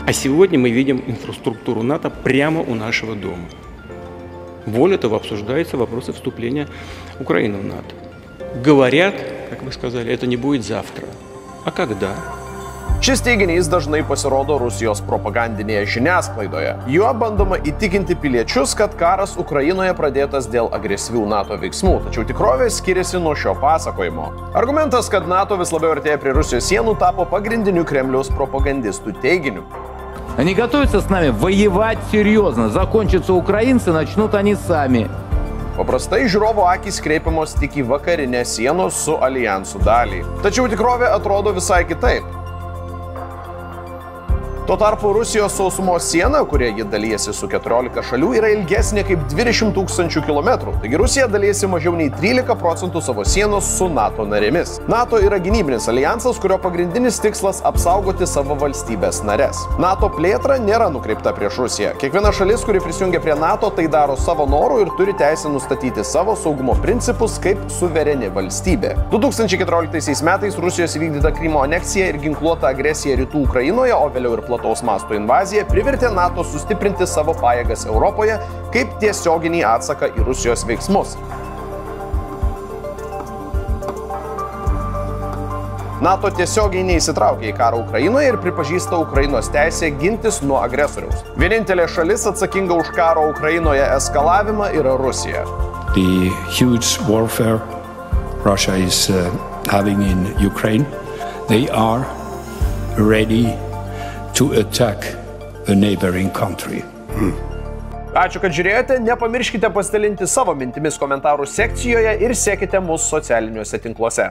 А сегодня мы видим инфраструктуру НАТО прямо у нашего дома. Более того, обсуждаются вопросы вступления Украины в НАТО. Говорят, как вы сказали, это не будет завтра. А когда? Šis teiginys dažnai pasirodo Rusijos propagandinėje žiniasklaidoje. Juo bandoma įtikinti piliečius, kad karas Ukrainoje pradėtas dėl agresyvių NATO veiksmų, tačiau tikrovė skiriasi nuo šio pasakojimo. Argumentas, kad NATO vis labiau artėja prie Rusijos sienų, tapo pagrindiniu Kremliaus propagandistų teiginiu. Они готовятся с нами воевать серьезно. Закончатся украинцы, начнут они сами. Paprastai žiūrovo akys kreipiamos tik į vakarinę sienos su alijansu dalį. Tačiau tikrovė atrodo visai kitaip. Tuo tarpu Rusijos sausumos siena, kurie ji dalyjasi su 14 šalių, yra ilgesnė kaip 20 000 km. Taigi Rusija dalyjasi mažiau nei 13% savo sienos su NATO narėmis. NATO yra gynybinis alijansas, kurio pagrindinis tikslas apsaugoti savo valstybės nares. NATO plėtra nėra nukreipta prieš Rusiją. Kiekviena šalis, kuri prisijungia prie NATO, tai daro savo norų ir turi teisę nustatyti savo saugumo principus kaip suvereni valstybė. 2014 metais Rusijos įvykdyta Krymo aneksija ir ginkluota agresija rytų Ukrainoje, o vėliau ir plataus masto invazija privertė NATO sustiprinti savo pajėgas Europoje kaip tiesioginį atsaką į Rusijos veiksmus. NATO tiesiogiai neįsitraukia į karą Ukrainoje ir pripažįsta Ukrainos teisę gintis nuo agresoriaus. Vienintelė šalis atsakinga už karo Ukrainoje eskalavimą yra Rusija. The huge warfare Russia is having in Ukraine, they are ready to attack a neighboring country. Ačiū, kad žiūrėjote. Nepamirškite pasidalinti savo mintimis komentarų sekcijoje ir sekite mus socialiniuose tinkluose.